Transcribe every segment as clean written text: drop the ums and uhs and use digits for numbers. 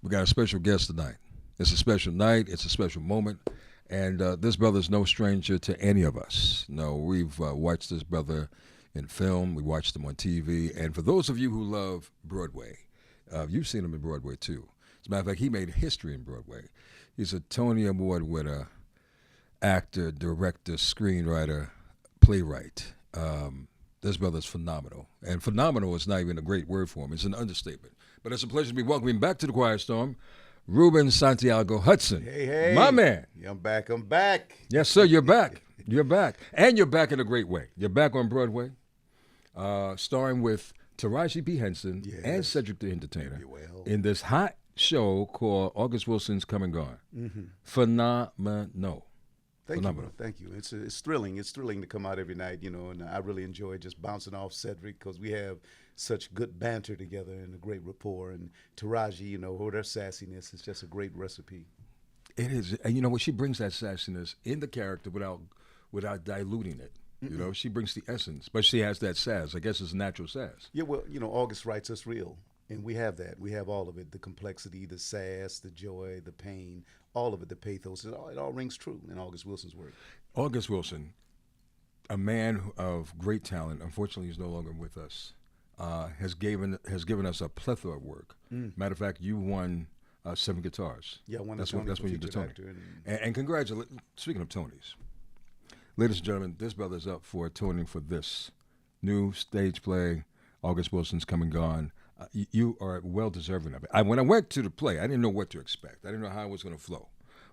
We got a special guest tonight. It's a special night. It's a special moment. And this brother's no stranger to any of us. No, we've watched this brother in film. We watched him on TV. And for those of you who love Broadway, you've seen him in Broadway too. As a matter of fact, he made history in Broadway. He's a Tony Award winner, actor, director, screenwriter, playwright. This brother's phenomenal. And phenomenal is not even a great word for him. It's an understatement. But it's a pleasure to be welcoming back to the Quiet Storm, Ruben Santiago-Hudson. Hey, hey. My man. Yeah, I'm back. I'm back. Yes, sir, you're back. You're back. And you're back in a great way. You're back on Broadway, starring with Taraji P. Henson and Cedric the Entertainer in this hot show called August Wilson's Come and Gone. Mm-hmm. Phenomenal. Thank you. It's thrilling. It's thrilling to come out every night, and I really enjoy just bouncing off Cedric because we have such good banter together and a great rapport. And Taraji, with her sassiness, is just a great recipe. It is. And you know what? She brings that sassiness in the character without diluting it. Mm-mm. You know, she brings the essence, but she has that sass. I guess it's natural sass. Yeah, well, August writes us real. And we have that. We have all of it, the complexity, the sass, the joy, the pain, all of it, the pathos. It all rings true in August Wilson's work. August Wilson, a man of great talent, unfortunately he's no longer with us, has given us a plethora of work. Matter of fact, you won 7 guitars. Yeah, I won that's a Tony. That's when you did Tony. And congratulations. Speaking of Tonys, ladies and gentlemen, this brother's up for a Tony for this new stage play, August Wilson's Come and Gone. You are well deserving of it. When I went to the play, I didn't know what to expect. I didn't know how it was going to flow.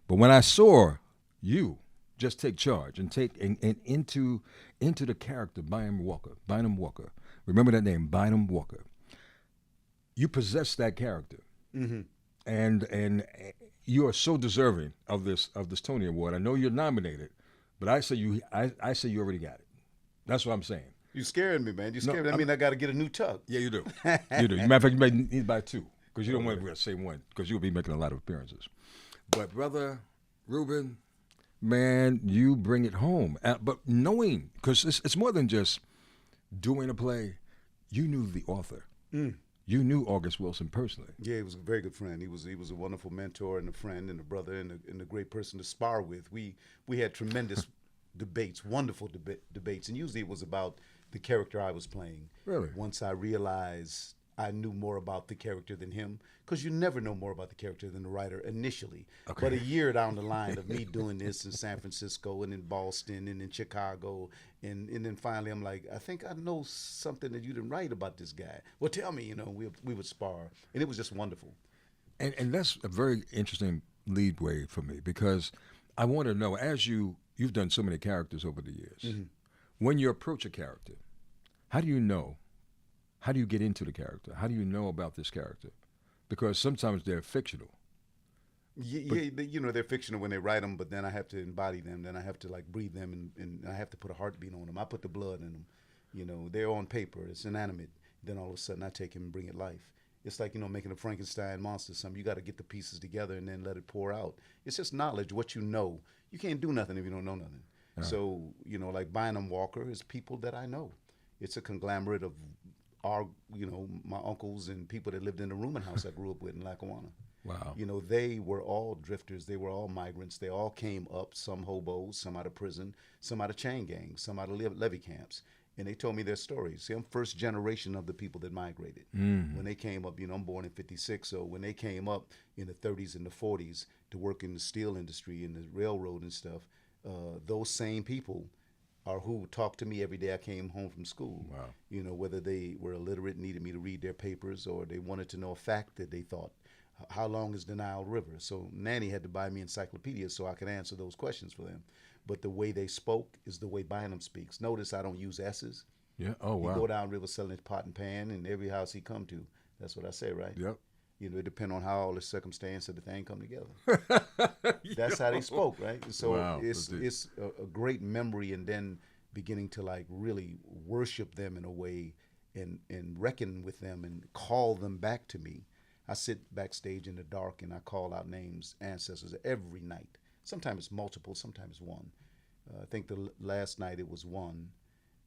But when I saw you just take charge and take and into the character Bynum Walker. Remember that name, Bynum Walker. You possess that character, and you are so deserving of this Tony Award. I know you're nominated, but I say you already got it. That's what I'm saying. You scaring me, man. You scaring me. I mean, I got to get a new tux. Yeah, you do. You do. Matter of fact, you may need to buy 2 because you don't want to wear the same one because you'll be making a lot of appearances. But brother Ruben, man, you bring it home. But knowing, because it's more than just doing a play, you knew the author. You knew August Wilson personally. Yeah, he was a very good friend. He was a wonderful mentor and a friend and a brother and a great person to spar with. We had tremendous debates, wonderful debates, and usually it was about the character I was playing. Really? Once I realized I knew more about the character than him, because you never know more about the character than the writer initially. Okay. But a year down the line of me doing this in San Francisco and in Boston and in Chicago, and then finally I'm like, I think I know something that you didn't write about this guy. Well, tell me, we would spar, and it was just wonderful. And that's a very interesting lead way for me, because I want to know, as you've done so many characters over the years, when you approach a character, how do you know? How do you get into the character? How do you know about this character? Because sometimes they're fictional. Yeah, they're fictional when they write them, but then I have to embody them. Then I have to breathe them, and I have to put a heartbeat on them. I put the blood in them. They're on paper. It's inanimate. Then all of a sudden I take him and bring it life. It's like, making a Frankenstein monster. You got to get the pieces together and then let it pour out. It's just knowledge, what you know. You can't do nothing if you don't know nothing. Yeah. So, like Bynum Walker is people that I know. It's a conglomerate of our, my uncles and people that lived in the rooming house I grew up with in Lackawanna. Wow. They were all drifters. They were all migrants. They all came up, some hobos, some out of prison, some out of chain gangs, some out of levee camps. And they told me their stories. See, I'm first generation of the people that migrated. When they came up, I'm born in 56. So when they came up in the 30s and the 40s to work in the steel industry and the railroad and stuff, those same people are who talked to me every day I came home from school. Wow. Whether they were illiterate and needed me to read their papers, or they wanted to know a fact that they thought, how long is the Nile River? So Nanny had to buy me encyclopedias so I could answer those questions for them. But the way they spoke is the way Bynum speaks. Notice I don't use S's. Yeah. Oh, wow. He go down river selling his pot and pan, and every house he come to. That's what I say, right? Yep. It depends on how all the circumstance of the thing come together. That's how they spoke, right? So wow, it's a great memory, and then beginning to really worship them in a way and reckon with them and call them back to me. I sit backstage in the dark and I call out names, ancestors, every night. Sometimes it's multiple, sometimes one. I think the last night it was one.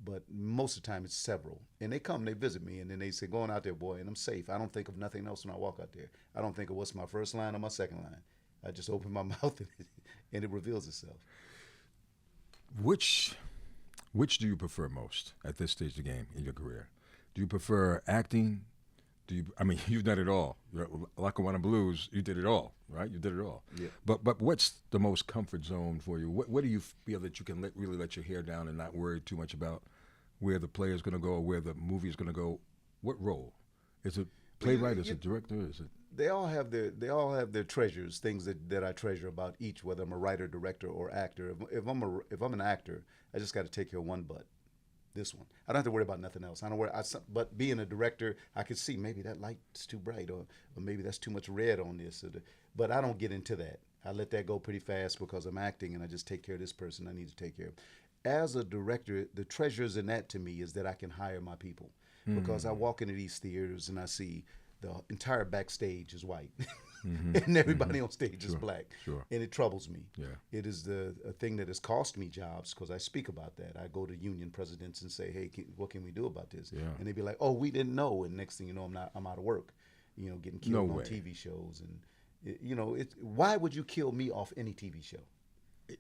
but most of the time it's several. And they come, they visit me, and then they say, "Going out there, boy," and I'm safe. I don't think of nothing else when I walk out there. I don't think of what's my first line or my second line. I just open my mouth and it reveals itself. Which do you prefer most at this stage of the game in your career? Do you prefer acting? I mean, you've done it all. Lackawanna Blues, you did it all, right? You did it all. Yeah. But what's the most comfort zone for you? What do you feel that you can really let your hair down and not worry too much about where the play is going to go or where the movie is going to go? What role? Is it playwright? Is it director? Is it? They all have their treasures, things that I treasure about each, whether I'm a writer, director, or actor. If I'm an actor, I just got to take care of one butt. This one. I don't have to worry about nothing else. I don't worry. But being a director, I could see maybe that light's too bright, or maybe that's too much red on this. But I don't get into that. I let that go pretty fast because I'm acting, and I just take care of this person I need to take care of. As a director, the treasures in that to me is that I can hire my people, because I walk into these theaters and I see the entire backstage is white, and everybody on stage is black, and it troubles me. Yeah. It is a thing that has cost me jobs, because I speak about that. I go to union presidents and say, "Hey, what can we do about this?" Yeah. And they be like, "Oh, we didn't know." And next thing you know, I'm out of work, getting killed on TV shows, and why would you kill me off any TV show?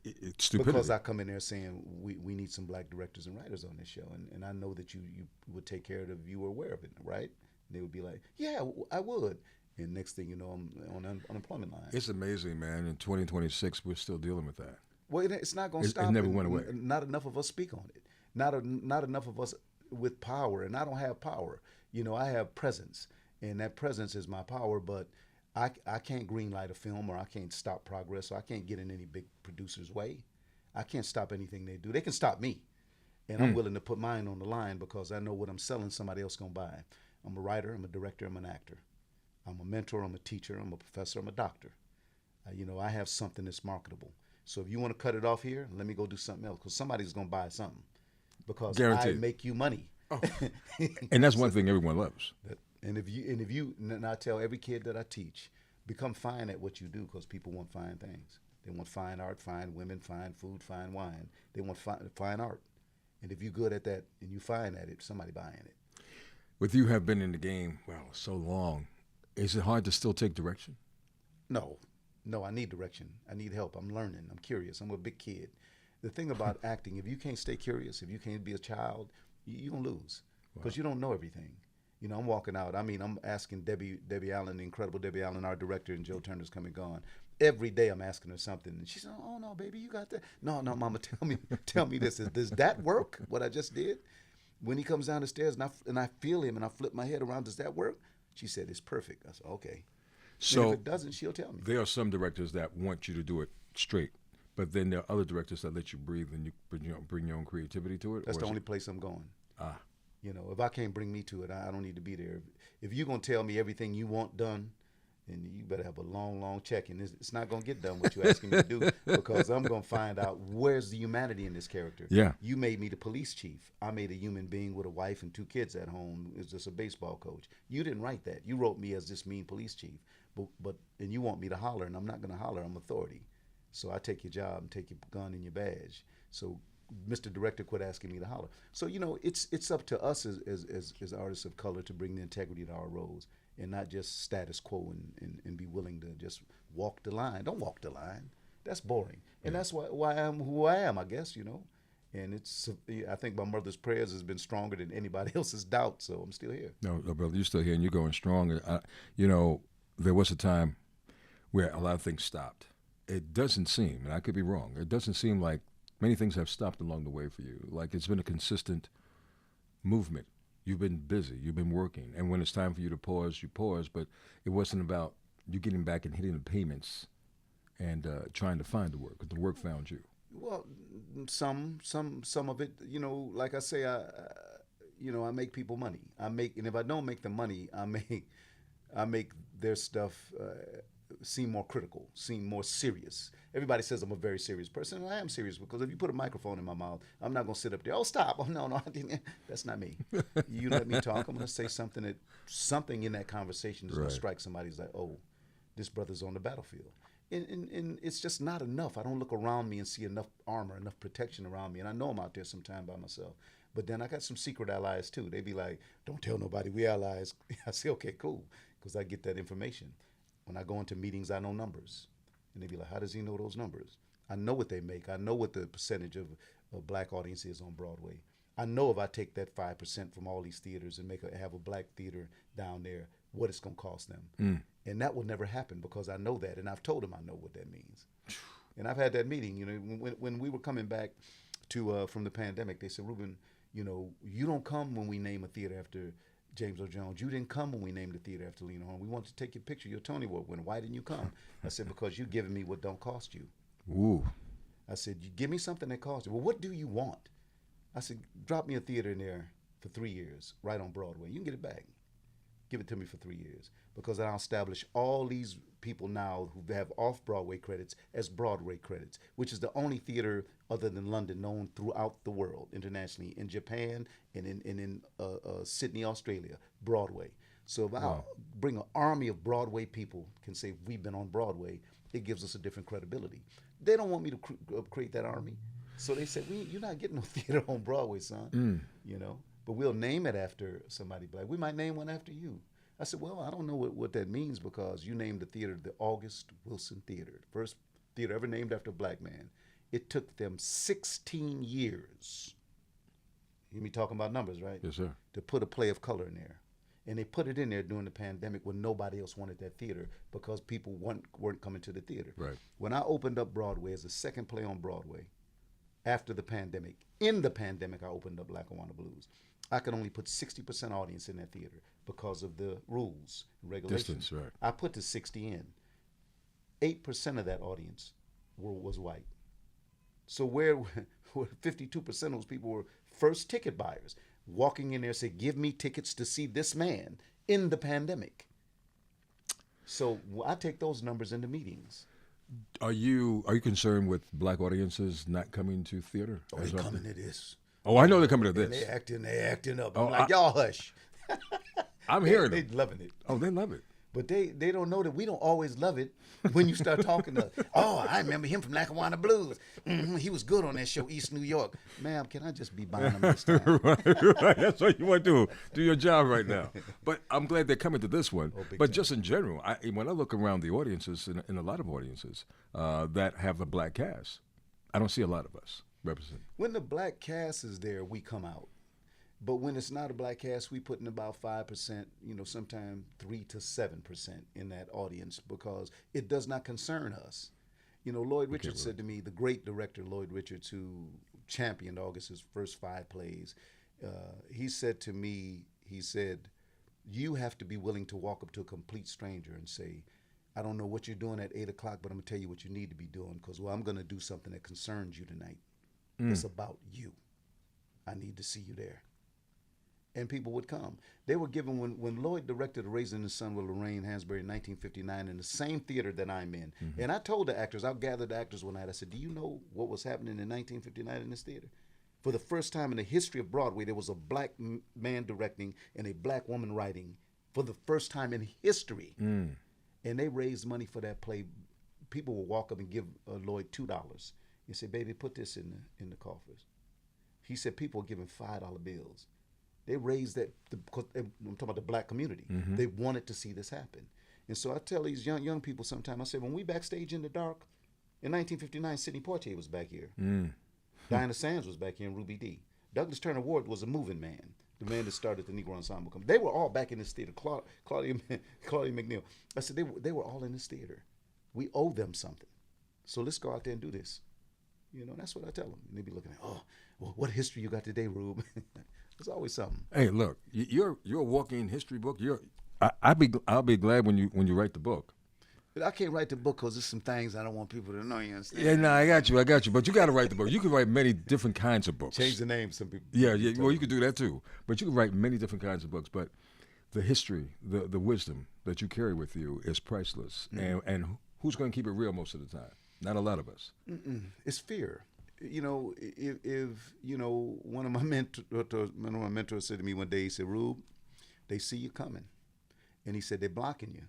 It's stupidity. Because I come in there saying we need some black directors and writers on this show, and I know that you would take care of it if you were aware of it, right? They would be like, "Yeah, I would." And next thing you know, I'm on unemployment line. It's amazing, man. In 2026, we're still dealing with that. Well, it's not going to stop. It never went away. Not enough of us speak on it. Not enough of us with power. And I don't have power. I have presence. And that presence is my power. But I can't greenlight a film, or I can't stop progress. So I can't get in any big producer's way. I can't stop anything they do. They can stop me. And I'm willing to put mine on the line, because I know what I'm selling somebody else going to buy. I'm a writer, I'm a director, I'm an actor. I'm a mentor, I'm a teacher, I'm a professor, I'm a doctor. I have something that's marketable. So if you want to cut it off here, let me go do something else, because somebody's going to buy something, because Guaranteed. I make you money. Oh. And that's one thing everyone loves. And I tell every kid that I teach, become fine at what you do, because people want fine things. They want fine art, fine women, fine food, fine wine. They want fine art. And if you're good at that and you fine at it, somebody buying it. With you have been in the game, so long, is it hard to still take direction? No, I need direction. I need help. I'm learning. I'm curious. I'm a big kid. The thing about acting, if you can't stay curious, if you can't be a child, you're going to lose, because you don't know everything. I'm walking out. I'm asking Debbie Allen, the incredible Debbie Allen, our director, and Joe Turner's come and gone. Every day I'm asking her something, and she said, "Oh, no, baby, you got that." No, Mama, tell me this. Does that work, what I just did? When he comes down the stairs and I feel him and I flip my head around, does that work? She said, "It's perfect." I said, "Okay." So if it doesn't, she'll tell me. There are some directors that want you to do it straight, but then there are other directors that let you breathe and you bring your own creativity to it. That's the only place I'm going. If I can't bring me to it, I don't need to be there. If you're going to tell me everything you want done, then you better have a long check, and it's not going to get done what you're asking me to do, because I'm going to find out where's the humanity in this character. Yeah. You made me the police chief. I made a human being with a wife and 2 kids at home. Is just a baseball coach. You didn't write that. You wrote me as this mean police chief, and you want me to holler, and I'm not going to holler. I'm authority. So I take your job and take your gun and your badge. So Mr. Director, quit asking me to holler. So it's up to us as artists of color to bring the integrity to our roles, and not just status quo and be willing to just walk the line. Don't walk the line. That's boring. And that's why I'm who I am, I guess, And I think my mother's prayers has been stronger than anybody else's doubt, so I'm still here. No, brother, you're still here, and you're going strong. There was a time where a lot of things stopped. It doesn't seem, and I could be wrong, it doesn't seem like many things have stopped along the way for you. Like, it's been a consistent movement. You've been busy. You've been working. And when it's time for you to pause, you pause. But it wasn't about you getting back and hitting the payments and trying to find the work. The work found you. Well, some of it, like I say, I make people money. And if I don't make them money, I make their stuff seem more critical, seem more serious. Everybody says I'm a very serious person, and I am serious, because if you put a microphone in my mouth, I'm not going to sit up there, "Oh, stop." Oh, no, that's not me. You let me talk. I'm going to say something in that conversation is going to strike somebody who's like, "Oh, this brother's on the battlefield." And it's just not enough. I don't look around me and see enough armor, enough protection around me, and I know I'm out there sometime by myself. But then I got some secret allies too. They be like, don't tell nobody we allies. I say, okay, cool, because I get that information. When I go into meetings, I know numbers. And they be like, how does he know those numbers? I know what they make. I know what the percentage of black audience is on Broadway. I know if I take that 5% from all these theaters and have a black theater down there, what it's going to cost them. And that will never happen because I know that. And I've told them I know what that means. And I've had that meeting, you know, when we were coming back from the pandemic, they said, Ruben, you know, you don't come when we name a theater after James Earl Jones. You didn't come when we named the theater after Lena Horne. We wanted to take your picture, your Tony Award winner. Why didn't you come? I said, because you're giving me what don't cost you. Ooh. I said, you give me something that costs you. Well, what do you want? I said, drop me a theater in there for 3 years, right on Broadway. You can get it back. Give it to me for 3 years. Because I'll establish all these people now who have off-Broadway credits as Broadway credits, which is the only theater other than London known throughout the world, internationally, in Japan and in Sydney, Australia, Broadway. So if I bring an army of Broadway people can say we've been on Broadway, it gives us a different credibility. They don't want me to create that army. So they said, you're not getting no theater on Broadway, son. You know, but we'll name it after somebody black. We might name one after you. I said, well, I don't know what that means because you named the theater the August Wilson Theater, the first theater ever named after a black man. It took them 16 years. You hear me talking about numbers, right? Yes, sir. To put a play of color in there. And they put it in there during the pandemic when nobody else wanted that theater because people weren't coming to the theater. Right. When I opened up Broadway as the second play on Broadway after the pandemic, in the pandemic I opened up Lackawanna Blues. I could only put 60% audience in that theater because of the rules and regulations. Distance, right. I put the 60 in. 8% of that audience was white. So where 52% of those people were first ticket buyers, walking in there and say, give me tickets to see this man in the pandemic. So I take those numbers into meetings. Are you concerned with black audiences not coming to theater? Oh, they coming to this. Oh, I know they're coming to this. And they acting up. I'm like, y'all hush. I'm hearing they them. loving it. Oh, they love it. But they don't know that we don't always love it when you start talking to, oh, I remember him from Lackawanna Blues. He was good on that show, East New York. Ma'am, can I just be buying them this time? right. That's what you want to do. Do your job right now. But I'm glad they're coming to this one. Oh, but just in general, when I look around the audiences, in a lot of audiences that have a black cast, I don't see a lot of us represented. When the black cast is there, we come out. But when it's not a black cast, we put in about 5%, you know, sometimes 3 to 7% in that audience because it does not concern us. You know, Lloyd Richards said to me, the great director Lloyd Richards, who championed August's first 5 plays, he said to me, you have to be willing to walk up to a complete stranger and say, I don't know what you're doing at 8 o'clock, but I'm going to tell you what you need to be doing because, well, I'm going to do something that concerns you tonight. It's about you. I need to see you there. And people would come. They were given, when Lloyd directed A Raisin in the Sun with Lorraine Hansberry in 1959 in the same theater that I'm in. And I told the actors, I gathered the actors one night, I said, do you know what was happening in 1959 in this theater? For the first time in the history of Broadway, there was a black man directing and a black woman writing for the first time in history. And they raised money for that play. People would walk up and give Lloyd $2 and say, baby, put this in the coffers. He said people were giving $5 bills. They raised that because I'm talking about the black community. They wanted to see this happen. And so I tell these young people sometimes, I say, when we backstage in the dark, in 1959, Sidney Poitier was back here. Diana Sands was back here in Ruby D. Douglas Turner Ward was a moving man, the man that started the Negro Ensemble Company. They were all back in this theater. Claudia McNeil. I said, they were all in this theater. We owe them something. So let's go out there and do this. You know, that's what I tell them. And they be looking at, oh, well, what history you got today, Rube? There's always something. Hey, look, you're a walking history book. I'll be glad when you write the book. But I can't write the book because there's some things I don't want people to know. You understand? Yeah, no, I got you. But you got to write the book. You can write many different kinds of books. Change the name. Some people. Yeah. Well, you could do that too. But you can write many different kinds of books. But the history, the wisdom that you carry with you is priceless. And who's going to keep it real most of the time? Not a lot of us. It's fear. You know, if you know, one of my mentors said to me one day, he said, Rube, they see you coming. And he said, they're blocking you.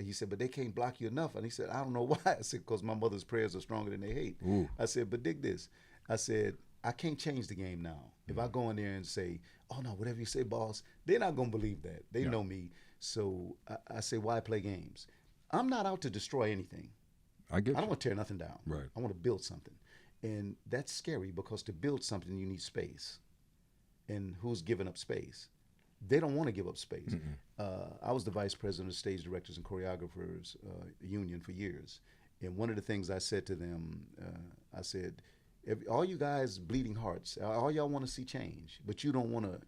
He said, but they can't block you enough. And he said, I don't know why. I said, because my mother's prayers are stronger than they hate. Ooh. I said, but dig this. I said, I can't change the game now. If I go in there and say, "Oh no, whatever you say, boss," they're not gonna believe that. They know me, so I say, "Why play games?" I'm not out to destroy anything. I don't want to tear nothing down. Right. I want to build something, and that's scary because to build something you need space, and who's giving up space? They don't want to give up space. I was the vice president of Stage Directors and Choreographers Union for years, and one of the things I said to them, I said, all you guys bleeding hearts, all y'all want to see change, but you don't want to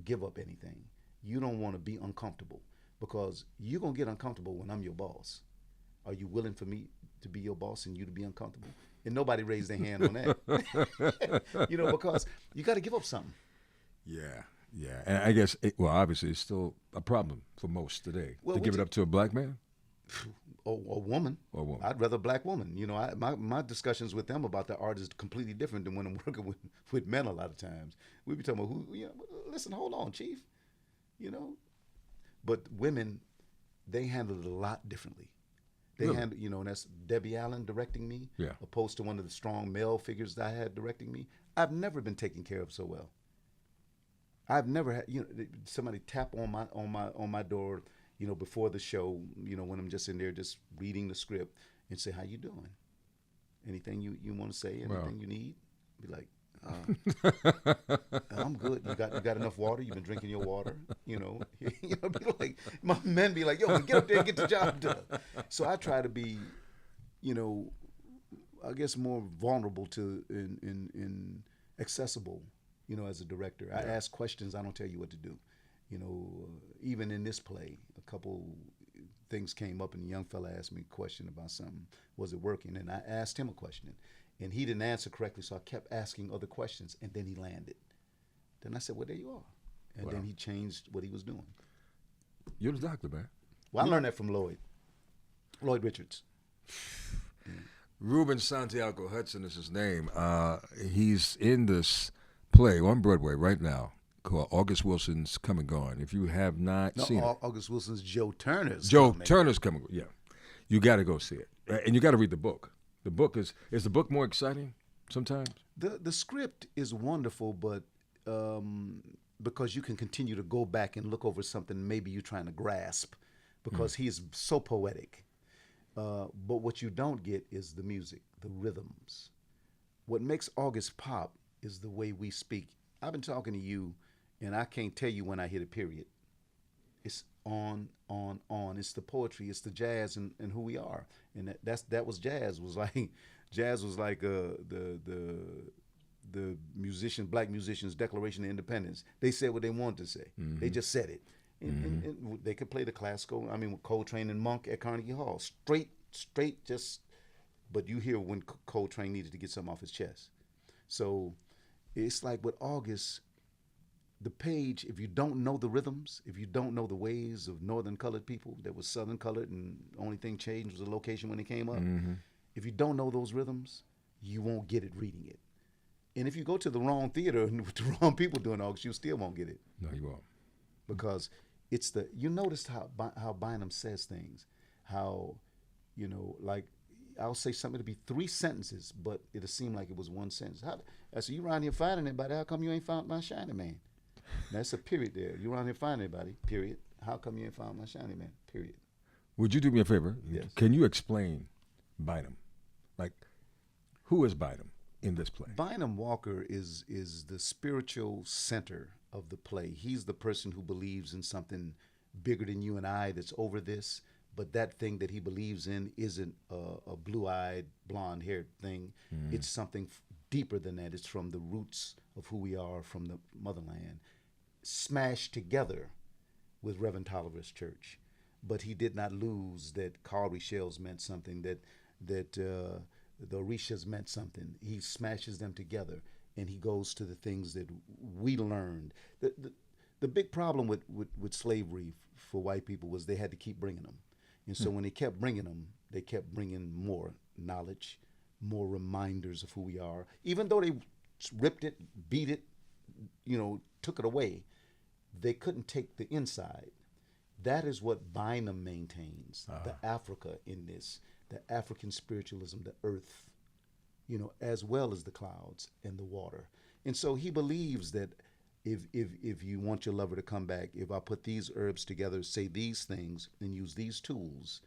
give up anything. You don't want to be uncomfortable, because you're gonna get uncomfortable when I'm your boss. Are you willing for me to be your boss and you to be uncomfortable? And nobody raised their hand on that. Because you got to give up something. Yeah. And I guess, obviously, it's still a problem for most today to give it up to a black man. Or a woman. I'd rather a black woman. My discussions with them about the art is completely different than when I'm working with men a lot of times. We be talking about listen, hold on, chief. But women, they handle it a lot differently. They handle, and that's Debbie Allen directing me, opposed to one of the strong male figures that I had directing me. I've never been taken care of so well. I've never had, somebody tap on my door, before the show, when I'm just in there just reading the script, and say, "How you doing? Anything you want to say? Anything you need?" Be like, "I'm good. You got enough water? You've been drinking your water?" Be like, my men be like, "Yo, get up there and get the job done." So I try to be, I guess more vulnerable to in accessible, as a director. I ask questions. I don't tell you what to do. Even in this play, a couple things came up, and a young fella asked me a question about something. Was it working? And I asked him a question, and he didn't answer correctly, so I kept asking other questions, and then he landed. Then I said, "Well, there you are." And then he changed what he was doing. You're the doctor, man. Well, I learned that from Lloyd Richards. Ruben Santiago-Hudson is his name. He's in this play on Broadway right now called August Wilson's Come and Gone. If you have not seen it. August Wilson's Joe Turner's Coming. Yeah. You got to go see it. And you got to read the book. The book is the book more exciting sometimes? The script is wonderful, but because you can continue to go back and look over something maybe you're trying to grasp, because he's so poetic. But what you don't get is the music, the rhythms. What makes August pop is the way we speak. I've been talking to you, and I can't tell you when I hit a period. It's on. It's the poetry. It's the jazz and who we are. And that was jazz. Jazz was like the black musicians' Declaration of Independence. They said what they wanted to say. They just said it. And they could play the classical. I mean, with Coltrane and Monk at Carnegie Hall. Straight, just. But you hear when Coltrane needed to get something off his chest. So it's like with August, the page, if you don't know the rhythms, if you don't know the ways of northern colored people that was southern colored, and the only thing changed was the location when they came up, if you don't know those rhythms, you won't get it reading it. And if you go to the wrong theater and with the wrong people doing August, you still won't get it. No, you won't. Because you noticed how Bynum says things, how, like, I'll say something to be 3 sentences, but it'll seem like it was 1 sentence. I said, "You around here finding anybody? How come you ain't found my shiny man?" That's a period there. You around here finding anybody? Period. How come you ain't found my shiny man? Period. Would you do me a favor? Yes. Can you explain Bynum? Like, who is Bynum in this play? Bynum Walker is the spiritual center of the play. He's the person who believes in something bigger than you and I that's over this. But that thing that he believes in isn't a blue-eyed, blonde-haired thing. It's something deeper than that. It's from the roots of who we are, from the motherland, smashed together with Reverend Tolliver's church. But he did not lose that Carl Richel's meant something, that the Orishas meant something. He smashes them together, and he goes to the things that we learned. The big problem with slavery for white people was they had to keep bringing them. And so when they kept bringing them, they kept bringing more knowledge, more reminders of who we are. Even though they ripped it, beat it, took it away, they couldn't take the inside. That is what Bynum maintains, the Africa in this, the African spiritualism, the earth, as well as the clouds and the water. And so he believes that if you want your lover to come back, if I put these herbs together, say these things, and use these tools,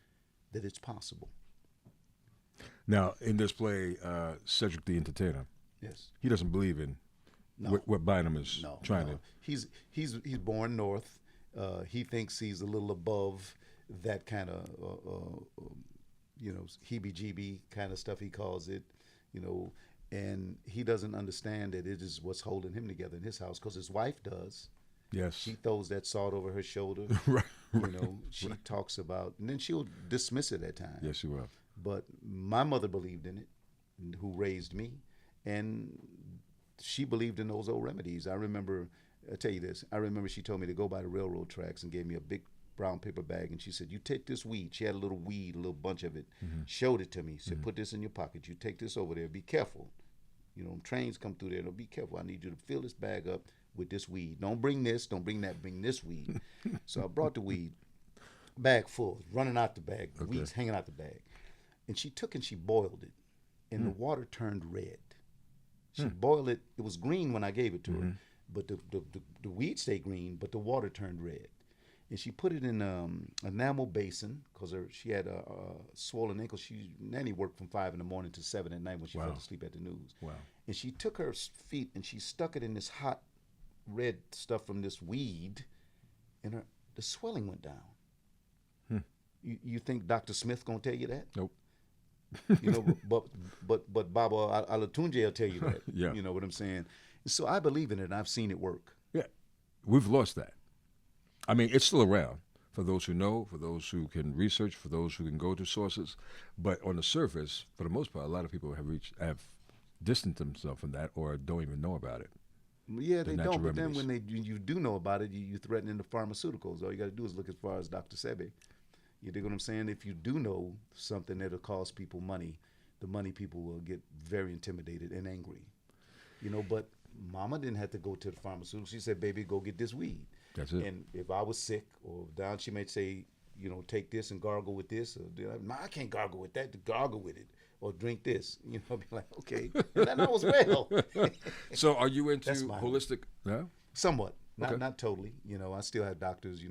that it's possible. Now, in this play, Cedric the Entertainer, yes, he doesn't believe in what Bynum is trying to. He's born North. He thinks he's a little above that kind of heebie-jeebie kind of stuff, he calls it, and he doesn't understand that it is what's holding him together in his house, because his wife does. Yes. She throws that salt over her shoulder. Right. She talks about, and then she'll dismiss it at times. Yes, she will. But my mother believed in it, who raised me, and she believed in those old remedies. I'll tell you this, I remember she told me to go by the railroad tracks and gave me a big brown paper bag, and she said, you take this weed. She had a little weed, a little bunch of it, showed it to me, said, put this in your pocket. You take this over there, be careful. Trains come through there, be careful. I need you to fill this bag up with this weed. Don't bring this, don't bring that, bring this weed. So I brought the weed, bag full, running out the bag, the weed's hanging out the bag. And she took and she boiled it, and the water turned red. She boiled it. It was green when I gave it to her, but the weed stayed green, but the water turned red. And she put it in an enamel basin, because she had a swollen ankle. Nanny worked from 5 in the morning to 7 at night when she fell asleep at the news. Wow. And she took her feet and she stuck it in this hot red stuff from this weed, and the swelling went down. You think Dr. Smith gonna tell you that? Nope. But Baba Alatunji will tell you that. Yeah. You know what I'm saying? So I believe in it, and I've seen it work. Yeah. We've lost that. I mean, it's still around for those who know, for those who can research, for those who can go to sources. But on the surface, for the most part, a lot of people have distanced themselves from that or don't even know about it. Yeah, they don't. But then when you do know about it, you threaten the pharmaceuticals. All you got to do is look as far as Dr. Sebi. You dig what I'm saying? If you do know something that'll cost people money, the money people will get very intimidated and angry. But Mama didn't have to go to the pharmaceutical. She said, baby, go get this weed. That's it. And if I was sick or down, she might say, take this and gargle with this. Or, no, I can't gargle with that. Gargle with it. Or drink this. I'll be like, okay. And then I was well. So are you into holistic? No? Somewhat. Not totally. I still have doctors.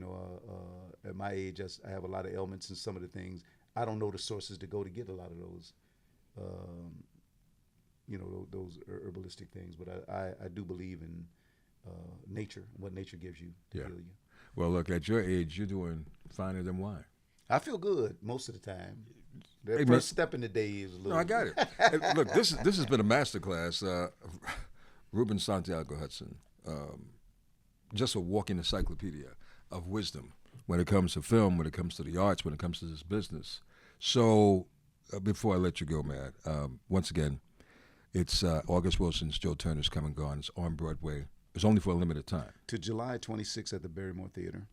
At my age, I have a lot of ailments, and some of the things, I don't know the sources to go to get a lot of those, those herbalistic things. But I do believe in nature, what nature gives you to heal you. Well, look, at your age, you're doing finer than wine. I feel good most of the time. The first step in the day is a little. No, I got it. And look, this has been a masterclass. Ruben Santiago-Hudson, just a walking encyclopedia of wisdom when it comes to film, when it comes to the arts, when it comes to this business. So before I let you go, man, once again, it's August Wilson's Joe Turner's Come and Gone. It's on Broadway. It's only for a limited time. To July 26th at the Barrymore Theater.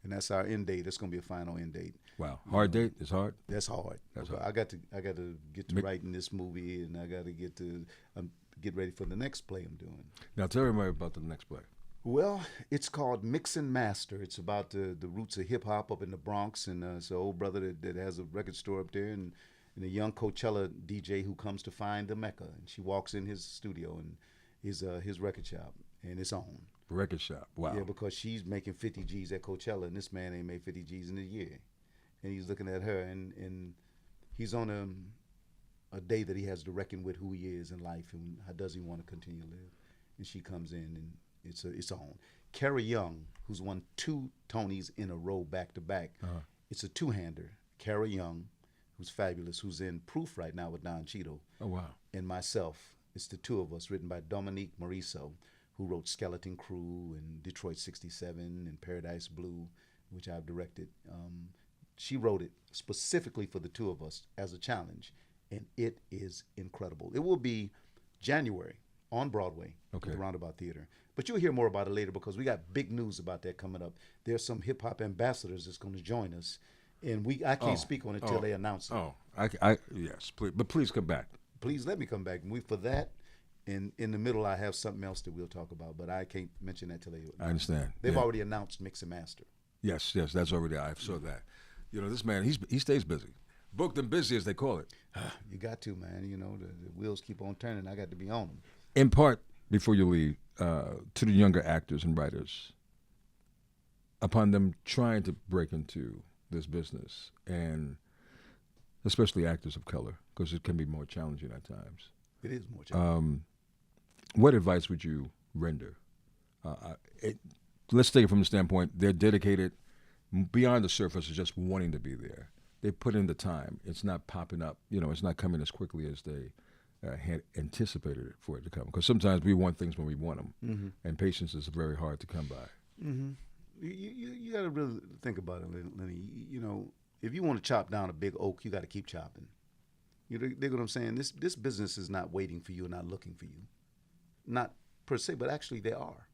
And that's our end date. That's going to be a final end date. Wow. Hard date? It's hard? That's hard. That's hard. I got to get to writing this movie, and I got to get ready for the next play I'm doing. Now tell everybody about the next play. Well, it's called Mix and Master. It's about the roots of hip-hop up in the Bronx, and it's an old brother that has a record store up there, and a young Coachella DJ who comes to find the Mecca. And she walks in his studio and his record shop, and it's on. Record shop, wow. Yeah, because she's making 50 G's at Coachella, and this man ain't made 50 G's in a year. And he's looking at her, and he's on a day that he has to reckon with who he is in life and how does he want to continue to live. And she comes in, and it's on. Carrie Young, who's won 2 Tonys in a row back to back. It's a two-hander. Carrie Young, who's fabulous, who's in Proof right now with Don Cheadle. Oh, wow. And myself. It's the two of us, written by Dominique Morisseau, who wrote Skeleton Crew and Detroit 67 and Paradise Blue, which I've directed. She wrote it specifically for the two of us as a challenge, and it is incredible. It will be January on Broadway at the Roundabout Theater. But you'll hear more about it later because we got big news about that coming up. There's some hip-hop ambassadors that's going to join us, and I can't speak on it till they announce it. Yes, please, but please come back. Please let me come back. And for that, in the middle, I have something else that we'll talk about, but I can't mention that till they. I understand. They've already announced Mix and Master. Yes, that's already. I saw that. This man, he stays busy. booked and busy, as they call it. You got to, man. You know, the wheels keep on turning. I got to be on them. In part, before you leave, to the younger actors and writers, upon them trying to break into this business, and especially actors of color, because it can be more challenging at times. It is more challenging. What advice would you render? Let's take it from the standpoint, they're dedicated beyond the surface of just wanting to be there. They put in the time. It's not popping up. You know, it's not coming as quickly as they had anticipated it for it to come. Because sometimes we want things when we want them, and patience is very hard to come by. You got to really think about it, Lenny. You know, if you want to chop down a big oak, you got to keep chopping. You dig what I'm saying? This business is not waiting for you, not looking for you. Not per se, but actually they are.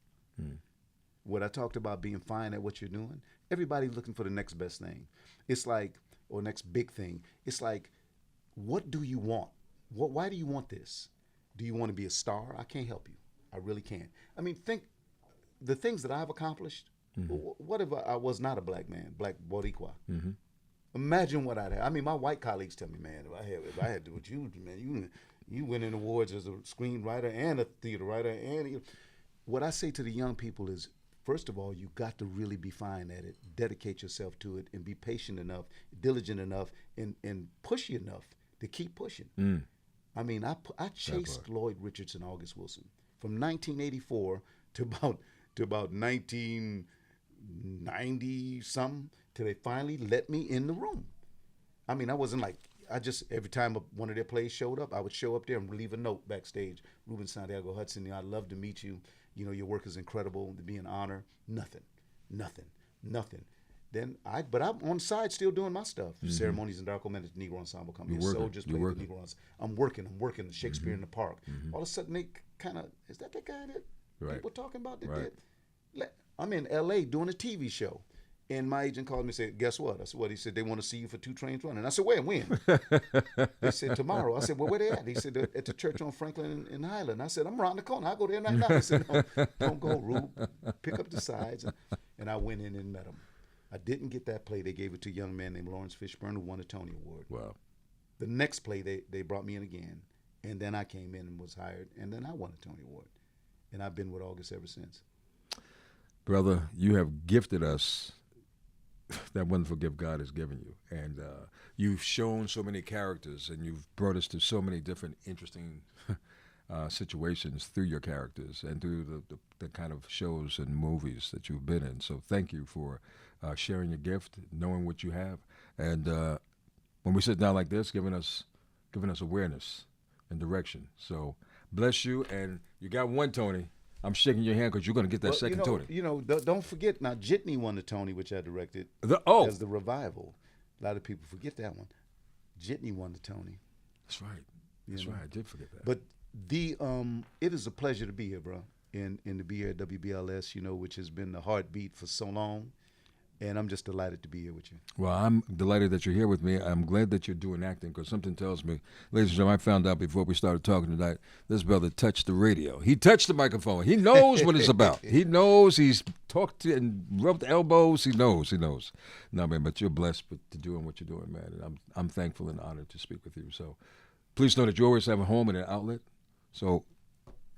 What I talked about being fine at what you're doing, everybody's looking for the next best thing. It's like, or next big thing. It's like, what do you want? Why do you want this? Do you want to be a star? I can't help you. I really can't. I mean, think the things that I've accomplished. What if I was not a black man, black Boricua? Imagine what I'd have. I mean, my white colleagues tell me, man, if I had to do what you, man, you win in awards as a screenwriter and a theater writer. And what I say to the young people is, first of all, you got to really be fine at it, dedicate yourself to it, and be patient enough, diligent enough, and pushy enough to keep pushing. I mean, I chased Lloyd Richardson, August Wilson, from 1984 to about 1990 something, till they finally let me in the room. I mean, I wasn't like, every time one of their plays showed up, I would show up there and leave a note backstage. Ruben Santiago-Hudson, I'd love to meet you. You know, your work is incredible. To be an honor. Nothing. But I'm on the side still doing my stuff. Ceremonies and Darko Men at the Negro Ensemble Company. Soldiers play the Negro Ensemble. I'm working the Shakespeare in the Park. All of a sudden they kind of, is that the guy that people talking about that did? I'm in L.A. doing a TV show. And my agent called me and said, guess what? I said, what? He said, they want to see you for 2 Trains Running. I said, where? When? They said, tomorrow. I said, well, where they at? He said, at the church on Franklin and Highland. I said, I'm around the corner. I'll go there right now. He said, no, don't go, Rube. Pick up the sides. And I went in and met him. I didn't get that play. They gave it to a young man named Lawrence Fishburne, who won a Tony Award. Wow. The next play, they brought me in again. And then I came in and was hired. And then I won a Tony Award. And I've been with August ever since. Brother, you have gifted us that wonderful gift God has given you. And you've shown so many characters, and you've brought us to so many different interesting situations through your characters and through the kind of shows and movies that you've been in. So thank you for sharing your gift, knowing what you have. And when we sit down like this, giving us awareness and direction. So bless you. And you got one Tony. I'm shaking your hand because you're going to get that second Tony. You know, don't forget, now, Jitney won the Tony, which I directed as The Revival. A lot of people forget that one. Jitney won the Tony. That's right. That's right. I did forget that. But it is a pleasure to be here, bro, and to be here at WBLS, you know, which has been the heartbeat for so long. And I'm just delighted to be here with you. Well, I'm delighted that you're here with me. I'm glad that you're doing acting, because something tells me, ladies and gentlemen, I found out before we started talking tonight, this brother touched the radio. He touched the microphone. He knows what it's about. He knows. He's talked to and rubbed elbows. He knows. No, man, but you're blessed to doing what you're doing, man. And I'm thankful and honored to speak with you. So please know that you always have a home and an outlet. So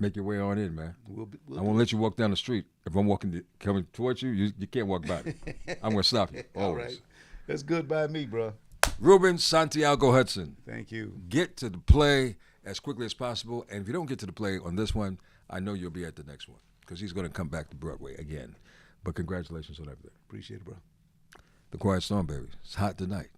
make your way on in, man. I won't let you walk down the street. If I'm coming towards you, you can't walk by me. I'm going to stop you. Always. All right. That's good by me, bro. Ruben Santiago-Hudson. Thank you. Get to the play as quickly as possible. And if you don't get to the play on this one, I know you'll be at the next one, because he's going to come back to Broadway again. But congratulations on everything. Appreciate it, bro. The Quiet Storm, baby. It's hot tonight.